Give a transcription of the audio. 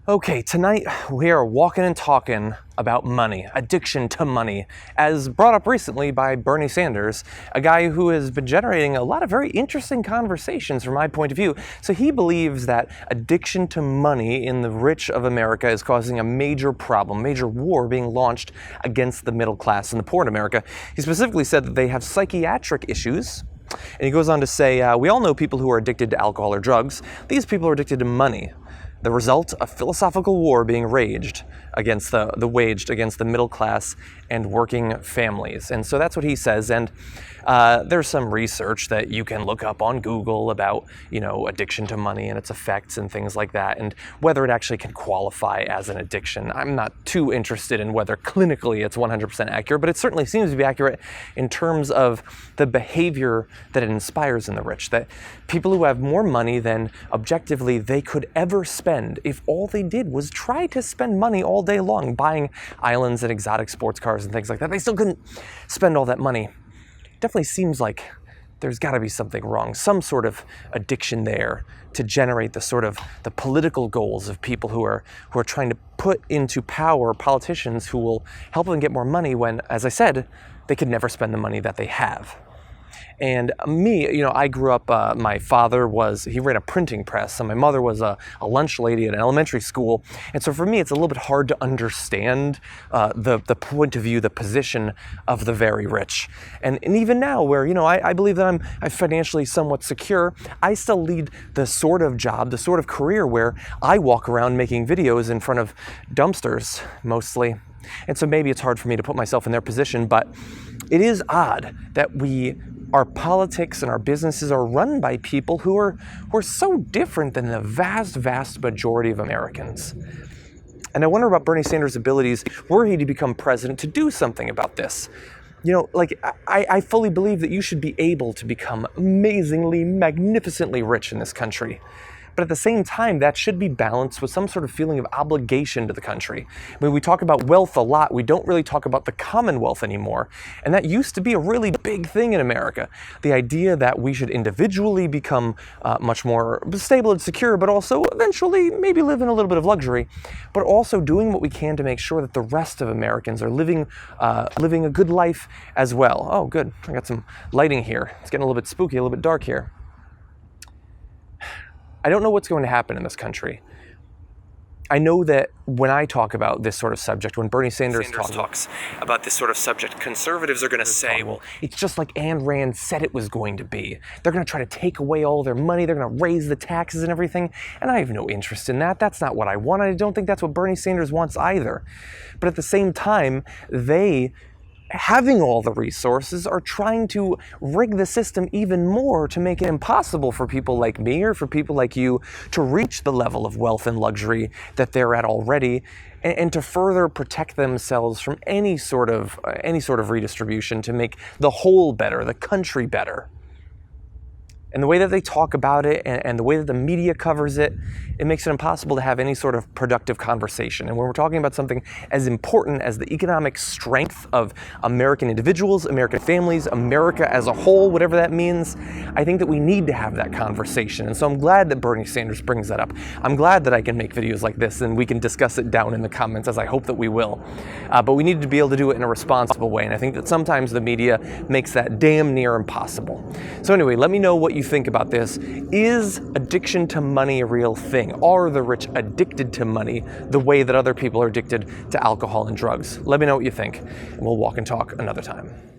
Okay, tonight we are walking and talking about money, addiction to money, as brought up recently by Bernie Sanders, a guy who has been generating a lot of very interesting conversations from my point of view. So he believes that addiction to money in the rich of America is causing a major problem, major war being launched against the middle class and the poor in America. He specifically said that they have psychiatric issues. And he goes on to say, we all know people who are addicted to alcohol or drugs. These people are addicted to money. The result, a philosophical war being waged against the middle class and working families. And so that's what he says. And there's some research that you can look up on Google about, addiction to money and its effects and things like that, and whether it actually can qualify as an addiction. I'm not too interested in whether clinically it's 100% accurate, but it certainly seems to be accurate in terms of the behavior that it inspires in the rich, that people who have more money than objectively they could ever spend if all they did was try to spend money all day long buying islands and exotic sports cars and things like that. They still couldn't spend all that money. It definitely seems like there's got to be something wrong, some sort of addiction there to generate the political goals of people who are trying to put into power politicians who will help them get more money when, as I said, they could never spend the money that they have. And me, I grew up, my father he ran a printing press, and my mother was a lunch lady at an elementary school. And so for me, it's a little bit hard to understand the point of view, the position of the very rich. And even now where, I believe that I'm financially somewhat secure, I still lead the sort of job, the sort of career where I walk around making videos in front of dumpsters, mostly. And so maybe it's hard for me to put myself in their position, but it is odd that our politics and our businesses are run by people who are so different than the vast, vast majority of Americans. And I wonder about Bernie Sanders' abilities, were he to become president, to do something about this. I fully believe that you should be able to become amazingly, magnificently rich in this country. But at the same time, that should be balanced with some sort of feeling of obligation to the country. I mean, we talk about wealth a lot. We don't really talk about the commonwealth anymore. And that used to be a really big thing in America. The idea that we should individually become much more stable and secure, but also eventually maybe live in a little bit of luxury, but also doing what we can to make sure that the rest of Americans are living a good life as well. Oh, good. I got some lighting here. It's getting a little bit spooky, a little bit dark here. I don't know what's going to happen in this country. I know that when I talk about this sort of subject, when Bernie Sanders talks about this sort of subject, conservatives are going to say, well, it's just like Ayn Rand said it was going to be. They're going to try to take away all their money. They're going to raise the taxes and everything. And I have no interest in that. That's not what I want. I don't think that's what Bernie Sanders wants either. But at the same time, having all the resources, are trying to rig the system even more to make it impossible for people like me or for people like you to reach the level of wealth and luxury that they're at already, and to further protect themselves from any sort of redistribution to make the whole better, the country better. And the way that they talk about it and the way that the media covers it, it makes it impossible to have any sort of productive conversation. And when we're talking about something as important as the economic strength of American individuals, American families, America as a whole, whatever that means, I think that we need to have that conversation. And so I'm glad that Bernie Sanders brings that up. I'm glad that I can make videos like this and we can discuss it down in the comments, as I hope that we will. But we need to be able to do it in a responsible way. And I think that sometimes the media makes that damn near impossible. So anyway, let me know what you think about this. Is addiction to money a real thing? Are the rich addicted to money the way that other people are addicted to alcohol and drugs? Let me know what you think, and we'll walk and talk another time.